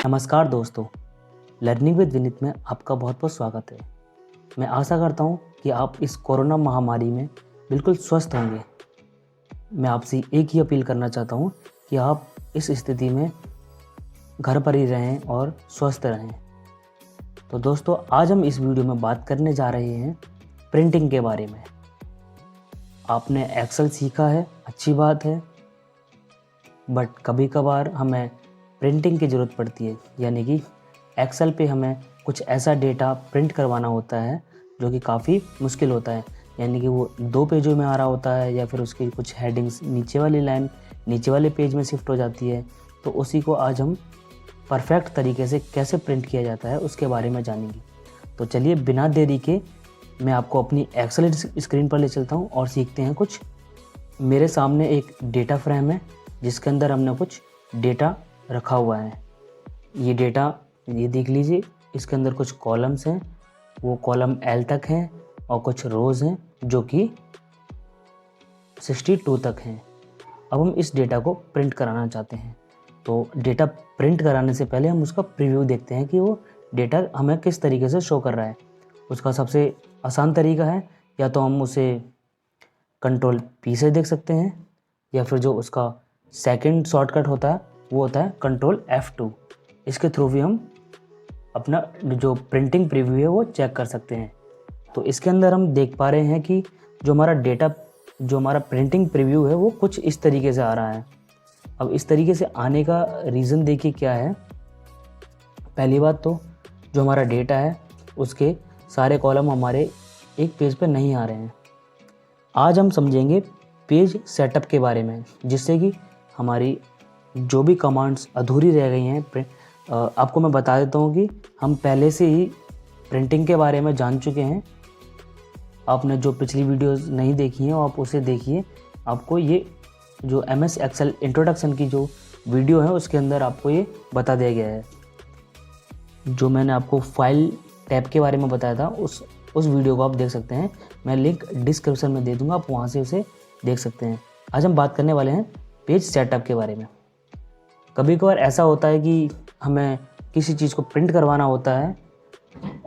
नमस्कार दोस्तों, learning with Vineet में आपका बहुत बहुत स्वागत है। मैं आशा करता हूँ कि आप इस कोरोना महामारी में बिल्कुल स्वस्थ होंगे। मैं आपसे एक ही अपील करना चाहता हूँ कि आप इस स्थिति में घर पर ही रहें और स्वस्थ रहें। तो दोस्तों, आज हम इस वीडियो में बात करने जा रहे हैं प्रिंटिंग के बारे में। आपने एक्सेल सीखा है, अच्छी बात है, बट कभी कभार हमें प्रिंटिंग की ज़रूरत पड़ती है, यानी कि एक्सेल पे हमें कुछ ऐसा डेटा प्रिंट करवाना होता है जो कि काफ़ी मुश्किल होता है। यानी कि वो 2 पेजों में आ रहा होता है या फिर उसकी कुछ हेडिंग्स नीचे वाली लाइन नीचे वाले पेज में शिफ्ट हो जाती है। तो उसी को आज हम परफेक्ट तरीके से कैसे प्रिंट किया जाता है उसके बारे में जानेंगे। तो चलिए बिना देरी के मैं आपको अपनी एक्सेल स्क्रीन पर ले चलता हूँ और सीखते हैं कुछ। मेरे सामने एक डेटा फ्रेम है जिसके अंदर हमने कुछ डेटा रखा हुआ है। ये डेटा ये देख लीजिए, इसके अंदर कुछ कॉलम्स हैं, वो कॉलम एल तक हैं और कुछ रोज़ हैं जो कि 62 तक हैं। अब हम इस डेटा को प्रिंट कराना चाहते हैं। तो डेटा प्रिंट कराने से पहले हम उसका प्रीव्यू देखते हैं कि वो डेटा हमें किस तरीके से शो कर रहा है। उसका सबसे आसान तरीका है या तो हम उसे कंट्रोल पी से देख सकते हैं, या फिर जो उसका सेकंड शॉर्टकट होता है वो होता है कंट्रोल F2। इसके थ्रू भी हम अपना जो प्रिंटिंग प्रीव्यू है वो चेक कर सकते हैं। तो इसके अंदर हम देख पा रहे हैं कि जो हमारा प्रिंटिंग प्रीव्यू है वो कुछ इस तरीके से आ रहा है। अब इस तरीके से आने का रीज़न देखिए क्या है। पहली बात तो जो हमारा डेटा है उसके सारे कॉलम हमारे एक पेज पे नहीं आ रहे हैं। आज हम समझेंगे पेज सेटअप के बारे में, जिससे कि हमारी जो भी कमांड्स अधूरी रह गई हैं। आपको मैं बता देता हूँ कि हम पहले से ही प्रिंटिंग के बारे में जान चुके हैं। आपने जो पिछली वीडियोस नहीं देखी हैं आप उसे देखिए। आपको ये जो MS एक्सेल इंट्रोडक्शन की जो वीडियो है उसके अंदर आपको ये बता दिया गया है। जो मैंने आपको फाइल टैब के बारे में बताया था उस वीडियो को आप देख सकते हैं। मैं लिंक डिस्क्रिप्शन में दे दूँगा, आप वहाँ से उसे देख सकते हैं। आज हम बात करने वाले हैं पेज सेटअप के बारे में। कभी कभार ऐसा होता है कि हमें किसी चीज़ को प्रिंट करवाना होता है।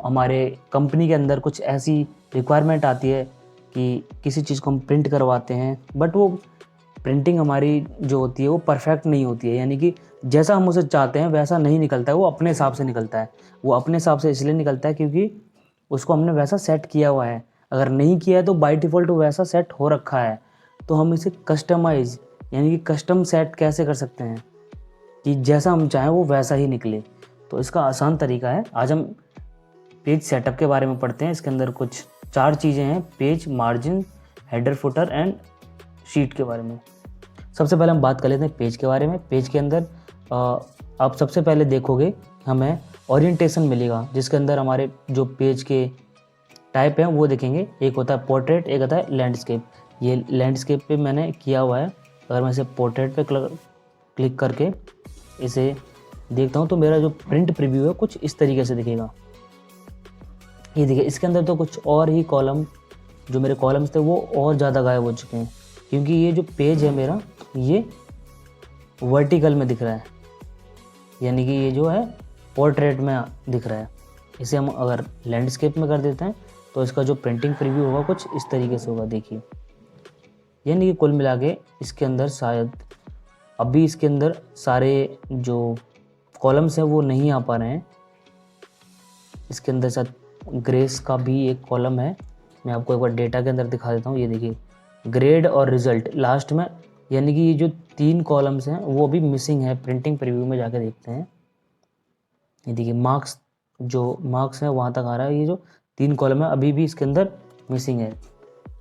हमारे कंपनी के अंदर कुछ ऐसी रिक्वायरमेंट आती है कि किसी चीज़ को हम प्रिंट करवाते हैं, बट वो प्रिंटिंग हमारी जो होती है वो परफेक्ट नहीं होती है। यानी कि जैसा हम उसे चाहते हैं वैसा नहीं निकलता है, वो अपने हिसाब से निकलता है। वो अपने हिसाब से इसलिए निकलता है क्योंकि उसको हमने वैसा सेट किया हुआ है। अगर नहीं किया है तो बाय डिफ़ॉल्ट वो वैसा सेट हो रखा है। तो हम इसे कस्टमाइज़ यानी कि कस्टम सेट कैसे कर सकते हैं कि जैसा हम चाहें वो वैसा ही निकले। तो इसका आसान तरीका है। आज हम पेज सेटअप के बारे में पढ़ते हैं। इसके अंदर कुछ 4 चीज़ें हैं: page, margin, header, footer and sheet के बारे में। सबसे पहले हम बात कर लेते हैं पेज के बारे में। पेज के अंदर आप सबसे पहले देखोगे हमें ओरिएंटेशन मिलेगा, जिसके अंदर हमारे जो पेज के टाइप हैं वो देखेंगे। एक होता है पोर्ट्रेट, एक होता है लैंडस्केप। ये लैंडस्केप पे मैंने किया हुआ है। अगर मैं इसे पोर्ट्रेट पे क्लिक करके इसे देखता हूँ तो मेरा जो प्रिंट प्रीव्यू है कुछ इस तरीके से दिखेगा। ये देखिए, इसके अंदर तो कुछ और ही कॉलम, जो मेरे कॉलम्स थे वो और ज़्यादा गायब हो चुके हैं, क्योंकि ये जो पेज है मेरा ये वर्टिकल में दिख रहा है। यानी कि ये जो है पोर्ट्रेट में दिख रहा है। इसे हम अगर लैंडस्केप में कर देते हैं तो इसका जो प्रिंटिंग प्रीव्यू होगा कुछ इस तरीके से होगा। देखिए, यानी कि कुल मिला के इसके अंदर शायद अभी इसके अंदर सारे जो कॉलम्स हैं वो नहीं आ पा रहे हैं। इसके अंदर शायद ग्रेस का भी एक कॉलम है। मैं आपको एक बार डेटा के अंदर दिखा देता हूँ। ये देखिए, ग्रेड और रिज़ल्ट लास्ट में, यानी कि ये जो 3 कॉलम्स हैं वो भी मिसिंग है। प्रिंटिंग प्रीव्यू में जाकर देखते हैं। ये देखिए, मार्क्स है वहाँ तक आ रहा है। ये जो 3 कॉलम है अभी भी इसके अंदर मिसिंग है।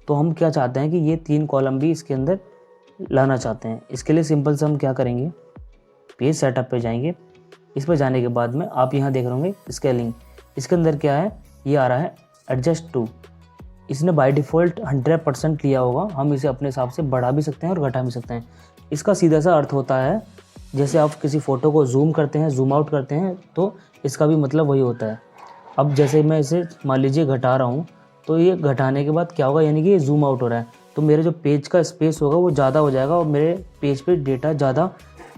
तो हम क्या चाहते हैं कि ये 3 कॉलम भी इसके अंदर लाना चाहते हैं। इसके लिए सिंपल से हम क्या करेंगे, पेज सेटअप पे जाएंगे। इस पर जाने के बाद में आप यहाँ देख रहे होंगे स्केलिंग। इसके अंदर क्या है, ये आ रहा है एडजस्ट टू। इसने बाय डिफ़ॉल्ट 100% लिया होगा। हम इसे अपने हिसाब से बढ़ा भी सकते हैं और घटा भी सकते हैं। इसका सीधा सा अर्थ होता है, जैसे आप किसी फ़ोटो को जूम करते हैं, जूम आउट करते हैं, तो इसका भी मतलब वही होता है। अब जैसे मैं इसे मान लीजिए घटा रहा हूँ, तो ये घटाने के बाद क्या होगा, यानी कि ये जूम आउट हो रहा है, तो मेरे जो पेज का स्पेस होगा वो ज़्यादा हो जाएगा और मेरे पेज पे डेटा ज़्यादा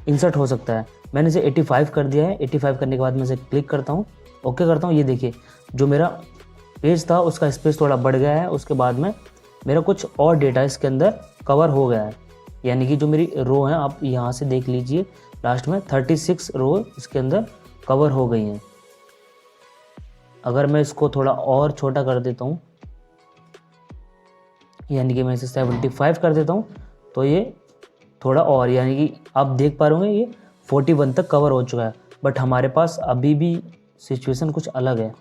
इंसर्ट हो सकता है। मैंने इसे 85 कर दिया है। 85 करने के बाद मैं इसे क्लिक करता हूँ, ओके करता हूँ। ये देखिए जो मेरा पेज था उसका स्पेस थोड़ा बढ़ गया है। उसके बाद में मेरा कुछ और डेटा इसके अंदर कवर हो गया है, यानी कि जो मेरी रो है आप यहाँ से देख लीजिए, लास्ट में 36 रो इसके अंदर कवर हो गई हैं। अगर मैं इसको थोड़ा और छोटा कर देता हूँ, यानी कि मैं इसे 75 कर देता हूँ, तो ये थोड़ा और, यानी कि आप देख पा रहे होंगे ये 41 तक कवर हो चुका है। बट हमारे पास अभी भी सिचुएशन कुछ अलग है।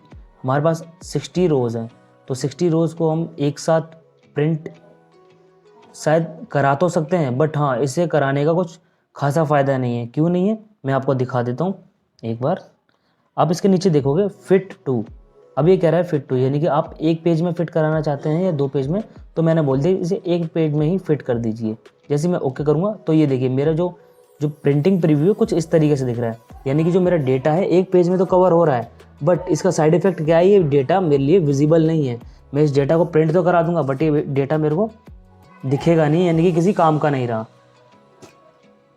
हमारे पास 60 रोज़ हैं, तो 60 रोज़ को हम एक साथ प्रिंट शायद करा तो सकते हैं, बट हाँ इसे कराने का कुछ खासा फ़ायदा नहीं है। क्यों नहीं है, मैं आपको दिखा देता हूँ एक बार। आप इसके नीचे देखोगे फिट टू, अब ये कह रहा है फिट टू, यानी कि आप एक पेज में फिट कराना चाहते हैं या 2 पेज में। तो मैंने बोल दिया इसे एक पेज में ही फिट कर दीजिए। जैसे मैं ओके करूँगा तो ये देखिए मेरा जो जो प्रिंटिंग प्रीव्यू कुछ इस तरीके से दिख रहा है, यानी कि जो मेरा डेटा है एक पेज में तो कवर हो रहा है, बट इसका साइड इफेक्ट क्या है, ये डेटा मेरे लिए विजिबल नहीं है। मैं इस डेटा को प्रिंट तो करा दूंगा, बट ये डेटा मेरे को दिखेगा नहीं, यानी कि किसी काम का नहीं रहा।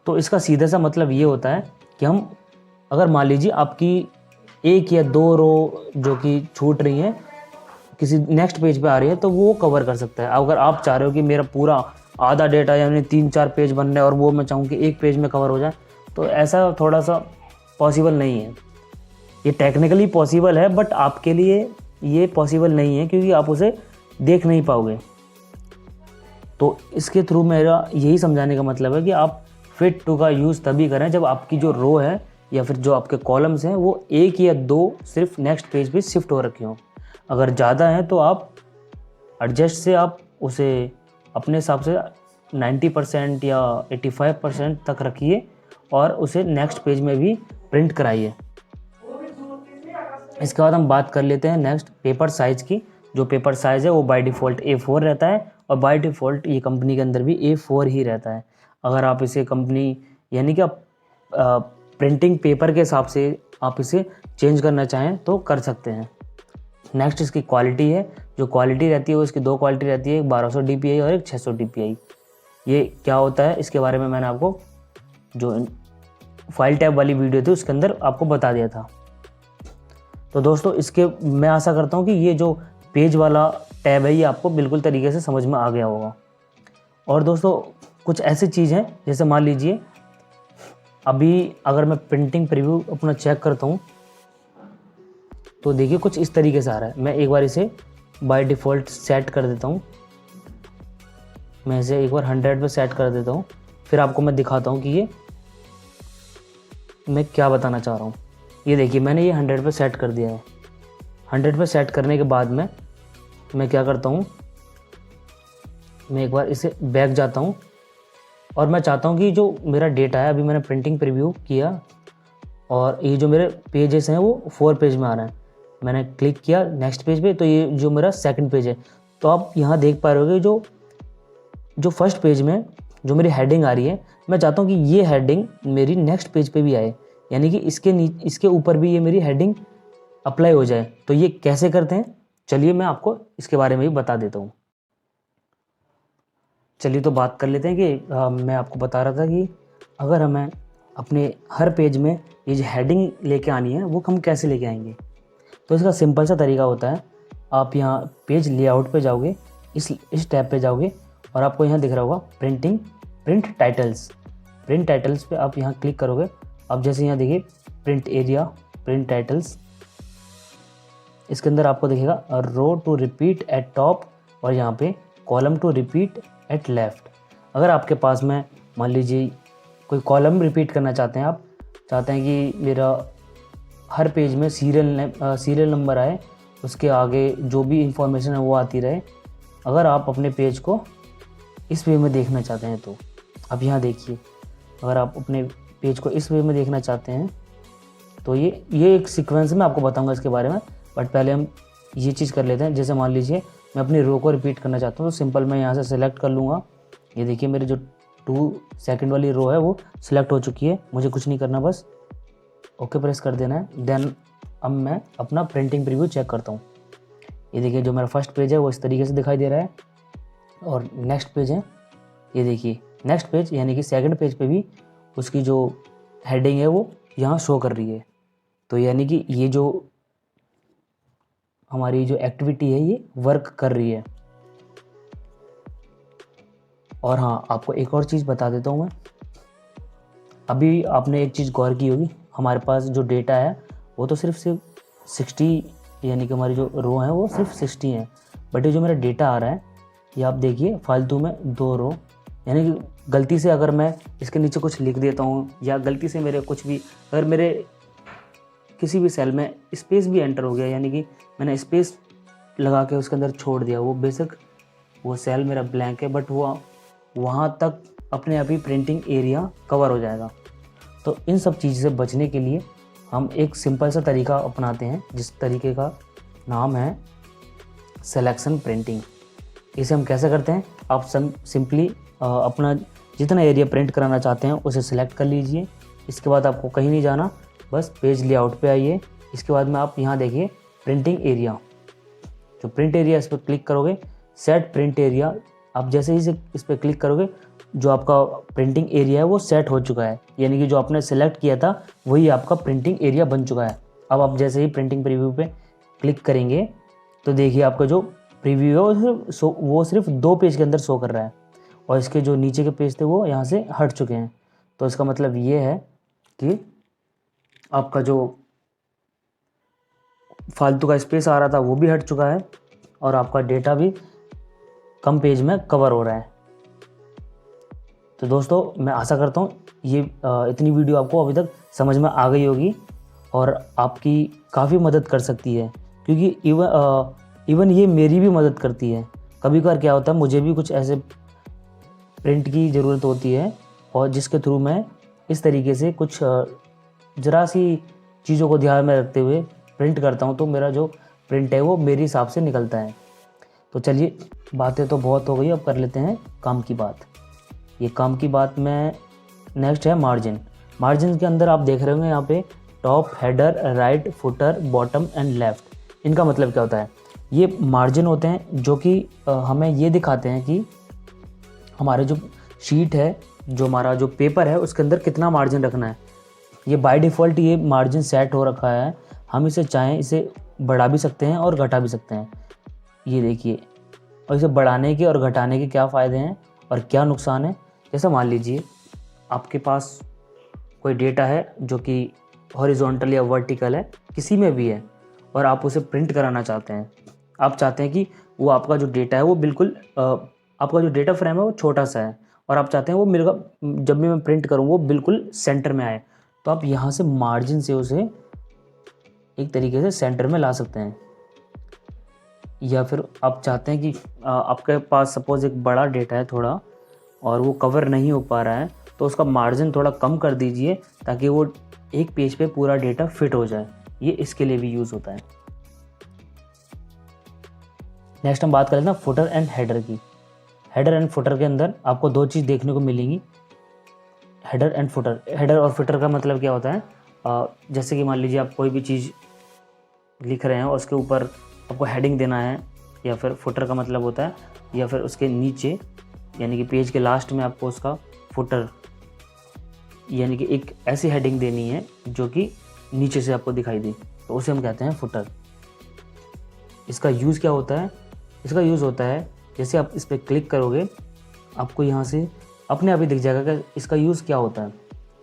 तो इसका सीधा सा मतलब ये होता है कि हम, अगर मान लीजिए आपकी 1 या 2 रो जो कि छूट रही हैं किसी नेक्स्ट पेज पे आ रही है, तो वो कवर कर सकता है। अगर आप चाह रहे हो कि मेरा पूरा आधा डेटा यानी 3-4 पेज बन रहा है और वो मैं चाहूँ कि एक पेज में कवर हो जाए, तो ऐसा थोड़ा सा पॉसिबल नहीं है। ये टेक्निकली पॉसिबल है, बट आपके लिए ये पॉसिबल नहीं है क्योंकि आप उसे देख नहीं पाओगे। तो इसके थ्रू मेरा यही समझाने का मतलब है कि आप फिट टू का यूज़ तभी करें जब आपकी जो रो है या फिर जो आपके कॉलम्स हैं वो 1 या 2 सिर्फ नेक्स्ट पेज पे शिफ्ट हो रखे हों। अगर ज़्यादा हैं तो आप एडजस्ट से आप उसे अपने हिसाब से 90% या 85% तक रखिए और उसे नेक्स्ट पेज में भी प्रिंट कराइए। इसके बाद हम बात कर लेते हैं नेक्स्ट पेपर साइज़ की। जो पेपर साइज़ है वो बाय डिफ़ॉल्ट A4 रहता है और बाय डिफ़ॉल्ट ये कंपनी के अंदर भी A4 ही रहता है। अगर आप इसे कंपनी यानी कि आप प्रिंटिंग पेपर के हिसाब से आप इसे चेंज करना चाहें तो कर सकते हैं। नेक्स्ट इसकी क्वालिटी है। जो क्वालिटी रहती है वो इसकी 2 क्वालिटी रहती है, एक 1200 DPI और एक 600 DPI। ये क्या होता है इसके बारे में मैंने आपको जो फाइल टैब वाली वीडियो थी उसके अंदर आपको बता दिया था। तो दोस्तों इसके मैं आशा करता हूँ कि ये जो पेज वाला टैब है ये आपको बिल्कुल तरीके से समझ में आ गया होगा। और दोस्तों कुछ ऐसी चीज़ हैं जैसे मान लीजिए अभी अगर मैं प्रिंटिंग प्रीव्यू अपना चेक करता हूँ तो देखिए कुछ इस तरीके से आ रहा है। मैं एक बार इसे बाय डिफ़ॉल्ट सेट कर देता हूँ, मैं इसे एक बार 100 पे सेट कर देता हूँ, फिर आपको मैं दिखाता हूँ कि ये मैं क्या बताना चाह रहा हूँ। ये देखिए मैंने ये 100 पे सेट कर दिया है। 100 पे सेट करने के बाद में मैं क्या करता हूँ, मैं एक बार इसे बैक जाता हूँ और मैं चाहता हूँ कि जो मेरा डेटा है अभी मैंने प्रिंटिंग प्रीव्यू किया और ये जो मेरे पेजेस हैं वो 4 पेज में आ रहे हैं। मैंने क्लिक किया नेक्स्ट पेज पे तो ये जो मेरा सेकंड पेज है। तो आप यहाँ देख पा रहे होगे जो फर्स्ट पेज में जो मेरी हेडिंग आ रही है, मैं चाहता हूँ कि ये हेडिंग मेरी नेक्स्ट पेज पे भी आए, यानी कि इसके ऊपर भी ये मेरी हेडिंग अप्लाई हो जाए। तो ये कैसे करते हैं चलिए मैं आपको इसके बारे में भी बता देता हूँ। चलिए तो बात कर लेते हैं कि मैं आपको बता रहा था कि अगर हमें अपने हर पेज में ये जो हेडिंग लेके आनी है वो हम कैसे लेके आएंगे। तो इसका सिंपल सा तरीका होता है, आप यहाँ पेज लेआउट पे जाओगे, इस टैब पे जाओगे और आपको यहाँ दिख रहा होगा प्रिंट टाइटल्स पे आप यहाँ क्लिक करोगे। अब जैसे यहाँ देखिए प्रिंट एरिया, प्रिंट टाइटल्स, इसके अंदर आपको दिखेगा row to repeat at top और यहाँ पे column to repeat at left. अगर आपके पास में मान लीजिए कोई कॉलम रिपीट करना चाहते हैं, आप चाहते हैं कि मेरा हर पेज में सीरियल नंबर आए, उसके आगे जो भी इंफॉर्मेशन है वो आती रहे। अगर आप अपने पेज को इस वे में देखना चाहते हैं तो अब यहाँ देखिए, अगर आप अपने पेज को इस वे में देखना चाहते हैं तो ये एक सीक्वेंस में आपको बताऊंगा इसके बारे में, बट पहले हम ये चीज़ कर लेते हैं। जैसे मान लीजिए मैं अपनी रो को रिपीट करना चाहता हूँ तो सिंपल मैं यहाँ से सेलेक्ट कर लूँगा। ये देखिए मेरी जो 2 सेकंड वाली रो है वो सिलेक्ट हो चुकी है, मुझे कुछ नहीं करना, बस ओके प्रेस कर देना है। देन अब मैं अपना प्रिंटिंग प्रीव्यू चेक करता हूँ। ये देखिए जो मेरा फर्स्ट पेज है वो इस तरीके से दिखाई दे रहा है और नेक्स्ट पेज है, ये देखिए नेक्स्ट पेज यानी कि सेकंड पेज पे भी उसकी जो हेडिंग है वो यहाँ शो कर रही है। तो यानी कि ये जो हमारी जो एक्टिविटी है ये वर्क कर रही है। और हाँ, आपको एक और चीज़ बता देता हूँ मैं। अभी आपने एक चीज़ गौर की होगी, हमारे पास जो डेटा है वो तो सिर्फ 60, यानी कि हमारी जो रो है वो सिर्फ 60 है। बट ये जो मेरा डेटा आ रहा है ये आप देखिए फालतू में 2 रो, यानी कि गलती से अगर मैं इसके नीचे कुछ लिख देता हूँ या गलती से मेरे कुछ भी, अगर मेरे किसी भी सेल में स्पेस भी एंटर हो गया, यानी कि मैंने स्पेस लगा के उसके अंदर छोड़ दिया, वो बेशक वो सेल मेरा ब्लैंक है बट वो वहाँ तक अपने आप ही प्रिंटिंग एरिया कवर हो जाएगा। तो इन सब चीज़ से बचने के लिए हम एक सिंपल सा तरीका अपनाते हैं, जिस तरीके का नाम है सिलेक्शन प्रिंटिंग। इसे हम कैसे करते हैं, आप सिंपली अपना जितना एरिया प्रिंट कराना चाहते हैं उसे सिलेक्ट कर लीजिए। इसके बाद आपको कहीं नहीं जाना, बस पेज लेआउट पे आइए। इसके बाद में आप यहाँ देखिए प्रिंटिंग एरिया, जो प्रिंट एरिया इस पर क्लिक करोगे, सेट प्रिंट एरिया, आप जैसे ही इस पर क्लिक करोगे जो आपका प्रिंटिंग एरिया है वो सेट हो चुका है, यानी कि जो आपने सेलेक्ट किया था वही आपका प्रिंटिंग एरिया बन चुका है। अब आप जैसे ही प्रिंटिंग प्रीव्यू पे क्लिक करेंगे तो देखिए आपका जो प्रीव्यू है वो सिर्फ 2 पेज के अंदर शो कर रहा है, और इसके जो नीचे के पेज थे वो यहाँ से हट चुके हैं। तो इसका मतलब ये है कि आपका जो फालतू का स्पेस आ रहा था वो भी हट चुका है और आपका डेटा भी कम पेज में कवर हो रहा है। तो दोस्तों मैं आशा करता हूँ ये इतनी वीडियो आपको अभी तक समझ में आ गई होगी और आपकी काफ़ी मदद कर सकती है, क्योंकि इवन ये मेरी भी मदद करती है। कभी कभार क्या होता है, मुझे भी कुछ ऐसे प्रिंट की ज़रूरत होती है और जिसके थ्रू मैं इस तरीके से कुछ ज़रा सी चीज़ों को ध्यान में रखते हुए प्रिंट करता हूँ, तो मेरा जो प्रिंट है वो मेरे हिसाब से निकलता है। तो चलिए, बातें तो बहुत हो गई, अब कर लेते हैं काम की बात। ये काम की बात में नेक्स्ट है मार्जिन। मार्जिन के अंदर आप देख रहे होंगे यहाँ पे top, header, right, footer, bottom and left. इनका मतलब क्या होता है, ये मार्जिन होते हैं जो कि हमें ये दिखाते हैं कि हमारे जो शीट है, जो हमारा जो पेपर है उसके अंदर कितना मार्जिन रखना है। ये बाय डिफ़ॉल्ट ये मार्जिन सेट हो रखा है, हम इसे चाहें इसे बढ़ा भी सकते हैं और घटा भी सकते हैं। ये देखिए, और इसे बढ़ाने के और घटाने के क्या फ़ायदे हैं और क्या नुकसान है। जैसे मान लीजिए आपके पास कोई डेटा है जो कि हॉरिजॉन्टल या वर्टिकल है, किसी में भी है, और आप उसे प्रिंट कराना चाहते हैं। आप चाहते हैं कि वो आपका जो डेटा है वो बिल्कुल आपका जो डेटा फ्रेम है वो छोटा सा है और आप चाहते हैं वो मेरे जब भी मैं प्रिंट करूँ वो बिल्कुल सेंटर में आए। तो आप यहाँ से मार्जिन से उसे एक तरीके से सेंटर में ला सकते हैं। या फिर आप चाहते हैं कि आपके पास सपोज़ एक बड़ा डेटा है थोड़ा और वो कवर नहीं हो पा रहा है, तो उसका मार्जिन थोड़ा कम कर दीजिए ताकि वो एक पेज पे पूरा डेटा फिट हो जाए। ये इसके लिए भी यूज़ होता है। नेक्स्ट हम बात कर लेते हैं फुटर एंड हेडर की। हेडर एंड फुटर के अंदर आपको 2 चीज़ देखने को मिलेंगी। हेडर एंड फुटर, हेडर और फुटर का मतलब क्या होता है, जैसे कि मान लीजिए आप कोई भी चीज़ लिख रहे हैं और उसके ऊपर आपको हेडिंग देना है, या फिर फुटर का मतलब होता है, या फिर उसके नीचे यानी कि पेज के लास्ट में आपको उसका फुटर यानी कि एक ऐसी हेडिंग देनी है जो कि नीचे से आपको दिखाई दे, तो उसे हम कहते हैं फुटर। इसका यूज़ क्या होता है, इसका यूज़ होता है जैसे आप इस पर क्लिक करोगे आपको यहाँ से अपने आप ही दिख जाएगा कि इसका यूज़ क्या होता है।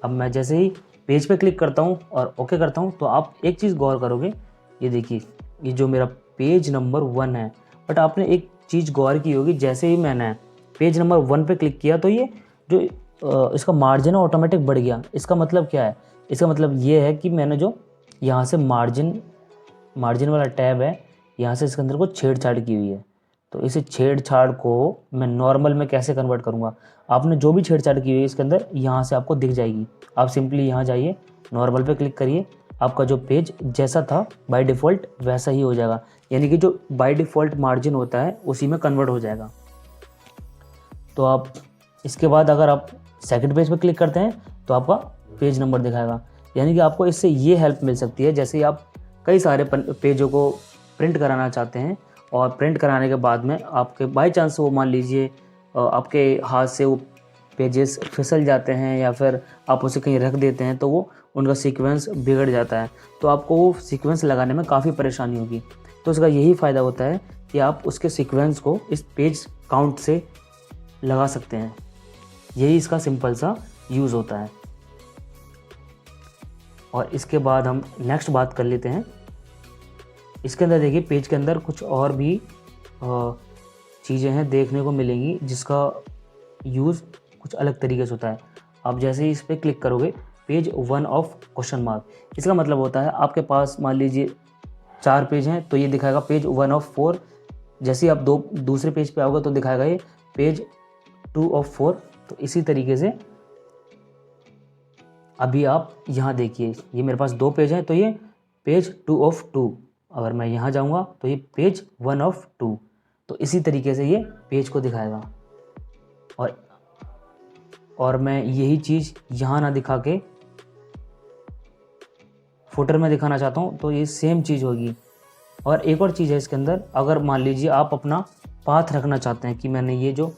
अब मैं जैसे ही पेज पे क्लिक करता हूँ और ओके करता हूँ तो आप एक चीज़ गौर करोगे, ये देखिए ये जो मेरा पेज नंबर 1 है, बट आपने एक चीज़ गौर की होगी, जैसे ही मैंने पेज नंबर 1 पे क्लिक किया तो ये जो इसका मार्जिन है ऑटोमेटिक बढ़ गया। इसका मतलब क्या है, इसका मतलब ये है कि मैंने जो यहाँ से मार्जिन वाला टैब है, यहाँ से इसके अंदर को छेड़छाड़ की हुई है। तो इस छेड़छाड़ को मैं नॉर्मल में कैसे कन्वर्ट करूँगा, आपने जो भी छेड़छाड़ की हुई है इसके अंदर यहाँ से आपको दिख जाएगी। आप सिंपली यहाँ जाइए, नॉर्मल पे क्लिक करिए, आपका जो पेज जैसा था बाय डिफ़ॉल्ट वैसा ही हो जाएगा, यानी कि जो बाय डिफ़ॉल्ट मार्जिन होता है उसी में कन्वर्ट हो जाएगा। तो आप इसके बाद अगर आप सेकंड पेज पे क्लिक करते हैं तो आपका पेज नंबर दिखाएगा, यानी कि आपको इससे ये हेल्प मिल सकती है, जैसे आप कई सारे पेजों को प्रिंट कराना चाहते हैं और प्रिंट कराने के बाद में आपके बाय चांस वो मान लीजिए आपके हाथ से वो पेजेस फिसल जाते हैं या फिर आप उसे कहीं रख देते हैं तो वो उनका सीक्वेंस बिगड़ जाता है, तो आपको वो सीक्वेंस लगाने में काफ़ी परेशानी होगी। तो उसका यही फ़ायदा होता है कि आप उसके सीक्वेंस को इस पेज काउंट से लगा सकते हैं। यही इसका सिंपल सा यूज़ होता है। और इसके बाद हम नेक्स्ट बात कर लेते हैं। इसके अंदर देखिए पेज के अंदर कुछ और भी चीज़ें हैं देखने को मिलेंगी जिसका यूज़ कुछ अलग तरीके से होता है। आप जैसे ही इस पर क्लिक करोगे पेज 1 ऑफ क्वेश्चन मार्क, इसका मतलब होता है आपके पास मान लीजिए 4 पेज हैं तो ये दिखाएगा पेज 1 ऑफ 4। जैसे ही आप दूसरे पेज पे आओगे तो दिखाएगा ये पेज 2 ऑफ 4। तो इसी तरीके से अभी आप यहाँ देखिए ये मेरे पास 2 पेज हैं तो ये पेज 2 ऑफ 2। अगर मैं यहाँ जाऊँगा तो ये पेज 1 ऑफ 2। तो इसी तरीके से ये पेज को दिखाएगा। और मैं यही चीज़ यहाँ ना दिखा के फुटर में दिखाना चाहता हूँ तो ये सेम चीज़ होगी। और एक और चीज़ है इसके अंदर, अगर मान लीजिए आप अपना पाथ रखना चाहते हैं कि मैंने ये जो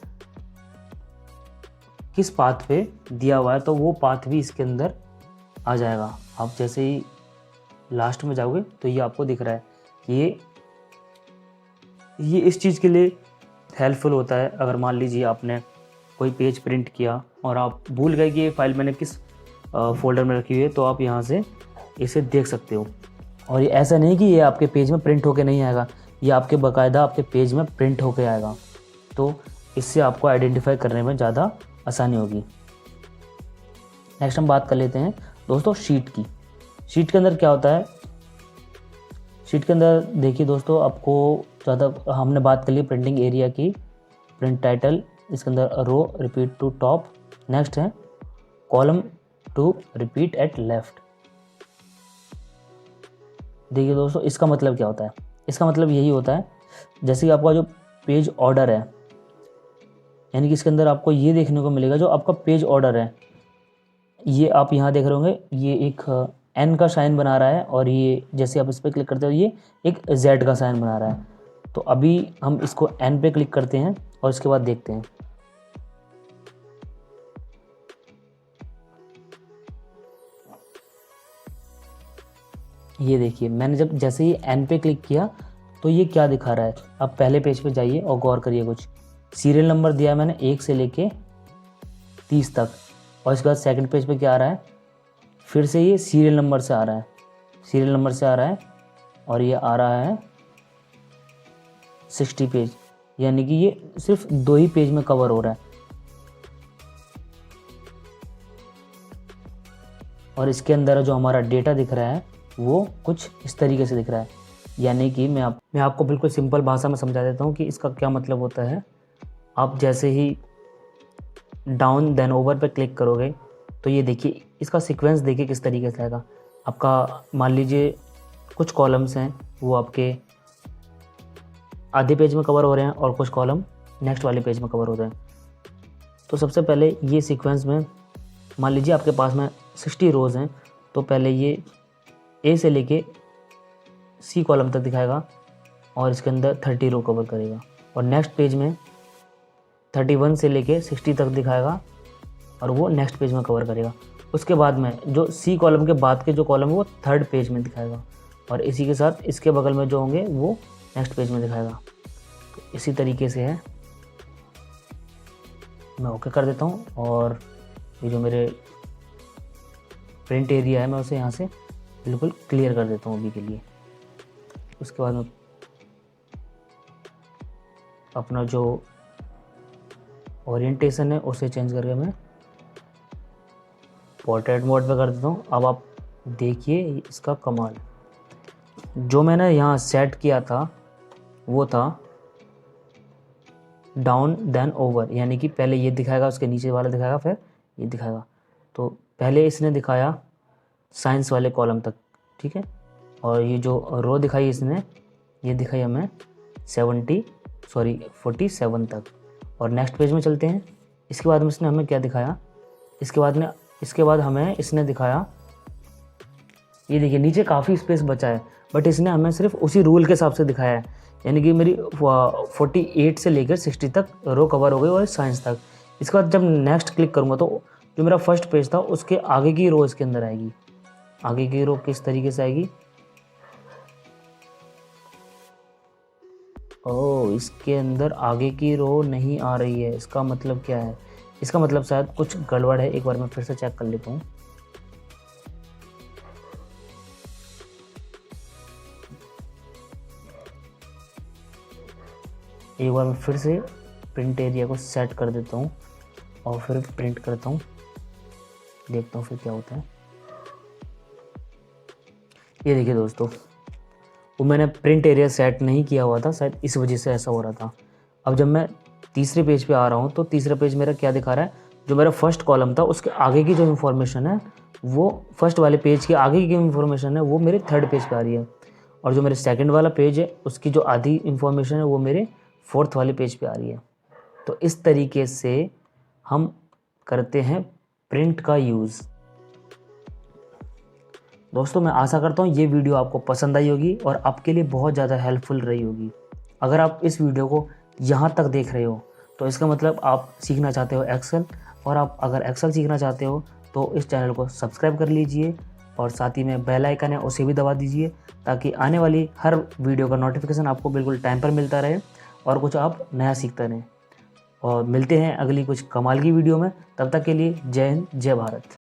किस पाथ पे दिया हुआ है तो वो पाथ भी इसके अंदर आ जाएगा। आप जैसे ही लास्ट में जाओगे तो ये आपको दिख रहा है कि ये इस चीज़ के लिए हेल्पफुल होता है। अगर मान लीजिए आपने कोई पेज प्रिंट किया और आप भूल गए कि ये फाइल मैंने किस फोल्डर में रखी हुई है तो आप यहाँ से इसे देख सकते हो। और ये ऐसा नहीं कि ये आपके पेज में प्रिंट होके नहीं आएगा, ये आपके बाकायदा आपके पेज में प्रिंट होके आएगा। तो इससे आपको आइडेंटिफाई करने में ज़्यादा आसानी होगी। नेक्स्ट हम बात कर लेते हैं दोस्तों शीट की। शीट के अंदर क्या होता है, शीट के अंदर देखिए दोस्तों आपको ज़्यादा हमने बात कर ली प्रिंटिंग एरिया की, प्रिंट टाइटल, इसके अंदर row repeat to top, next है column to repeat at left. देखिए दोस्तों इसका मतलब क्या होता है, इसका मतलब यही होता है जैसे कि आपका जो पेज ऑर्डर है, यानी कि इसके अंदर आपको ये देखने को मिलेगा जो आपका पेज ऑर्डर है, ये आप यहाँ देख रहे होंगे ये एक एन का साइन बना रहा है और ये जैसे आप इस पर क्लिक करते हो ये एक जेड का साइन बना रहा है। तो अभी हम इसको एन पे क्लिक करते हैं और इसके बाद देखते हैं। ये देखिए मैंने जब जैसे ही एन पे क्लिक किया तो ये क्या दिखा रहा है। अब पहले पेज पे जाइए और गौर करिए, कुछ सीरियल नंबर दिया है मैंने 1 से लेके 30 तक, और इसके बाद सेकंड पेज पे क्या आ रहा है, फिर से ये सीरियल नंबर से आ रहा है, सीरियल नंबर से आ रहा है और ये आ रहा है 60 पेज, यानी कि ये सिर्फ 2 ही पेज में कवर हो रहा है। और इसके अंदर जो हमारा डेटा दिख रहा है वो कुछ इस तरीके से दिख रहा है। यानी कि मैं आपको बिल्कुल सिंपल भाषा में समझा देता हूँ कि इसका क्या मतलब होता है। आप जैसे ही डाउन देन ओवर पे क्लिक करोगे तो ये देखिए इसका सीक्वेंस देखिए किस तरीके से आएगा। आपका मान लीजिए कुछ कॉलम्स हैं वो आपके आधे पेज में कवर हो रहे हैं और कुछ कॉलम नेक्स्ट वाले पेज में कवर हो रहे हैं। तो सबसे पहले ये सीक्वेंस में मान लीजिए आपके पास में 60 रोज़ हैं, तो पहले ये ए से लेके सी कॉलम तक दिखाएगा और इसके अंदर 30 रो कवर करेगा, और नेक्स्ट पेज में 31 से लेके 60 तक दिखाएगा और वो नेक्स्ट पेज में कवर करेगा। उसके बाद में जो सी कॉलम के बाद के जो कॉलम है वो थर्ड पेज में दिखाएगा, और इसी के साथ इसके बगल में जो होंगे वो नेक्स्ट पेज में दिखाएगा। तो इसी तरीके से है। मैं ओके कर देता हूँ और ये जो मेरे प्रिंट एरिया है मैं उसे यहाँ से बिल्कुल क्लियर कर देता हूँ अभी के लिए। उसके बाद में अपना जो ओरिएंटेशन है उसे चेंज करके मैं पोर्ट्रेट मोड पे कर देता हूँ। अब आप देखिए इसका कमाल, जो मैंने यहाँ सेट किया था वो था डाउन देन ओवर, यानी कि पहले ये दिखाएगा उसके नीचे वाला दिखाएगा फिर ये दिखाएगा। तो पहले इसने दिखाया साइंस वाले कॉलम तक, ठीक है, और ये जो रो दिखाई इसने ये दिखाई हमें 47 तक। और नेक्स्ट पेज में चलते हैं। इसके बाद में इसने हमें क्या दिखाया, इसके बाद हमें इसने दिखाया ये देखिए नीचे काफ़ी स्पेस बचा है, बट इसने हमें सिर्फ उसी रूल के हिसाब से दिखाया है, यानी कि मेरी 48 से लेकर 60 तक रो कवर हो गई और साइंस तक। इसके बाद जब नेक्स्ट क्लिक करूँगा तो जो मेरा फर्स्ट पेज था उसके आगे की रो इसके अंदर आएगी। आगे की रो किस तरीके से आएगी, ओह इसके अंदर आगे की रो नहीं आ रही है। इसका मतलब क्या है, इसका मतलब शायद कुछ गड़बड़ है। एक बार मैं फिर से चेक कर लेता हूँ। एक बार मैं फिर से प्रिंट एरिया को सेट कर देता हूँ और फिर प्रिंट करता हूँ, देखता हूँ फिर क्या होता है। ये देखिए दोस्तों, वो मैंने प्रिंट एरिया सेट नहीं किया हुआ था, शायद इस वजह से ऐसा हो रहा था। अब जब मैं तीसरे पेज पे आ रहा हूँ तो तीसरा पेज मेरा क्या दिखा रहा है, जो मेरा फर्स्ट कॉलम था उसके आगे की जो इन्फॉर्मेशन है वो फर्स्ट वाले पेज के आगे की इन्फॉर्मेशन है वो मेरे थर्ड पेज पे आ रही है, और जो मेरे सेकंड वाला पेज है उसकी जो आधी इन्फॉर्मेशन है वो मेरे फोर्थ वाले पेज पे आ रही है। तो इस तरीके से हम करते हैं प्रिंट का यूज़। दोस्तों मैं आशा करता हूँ ये वीडियो आपको पसंद आई होगी और आपके लिए बहुत ज़्यादा हेल्पफुल रही होगी। अगर आप इस वीडियो को यहाँ तक देख रहे हो तो इसका मतलब आप सीखना चाहते हो एक्सेल, और आप अगर एक्सेल सीखना चाहते हो तो इस चैनल को सब्सक्राइब कर लीजिए और साथ ही में बेल आइकन है उसे भी दबा दीजिए, ताकि आने वाली हर वीडियो का नोटिफिकेशन आपको बिल्कुल टाइम पर मिलता रहे और कुछ आप नया सीखते रहें। और मिलते हैं अगली कुछ कमाल की वीडियो में, तब तक के लिए जय हिंद जय भारत।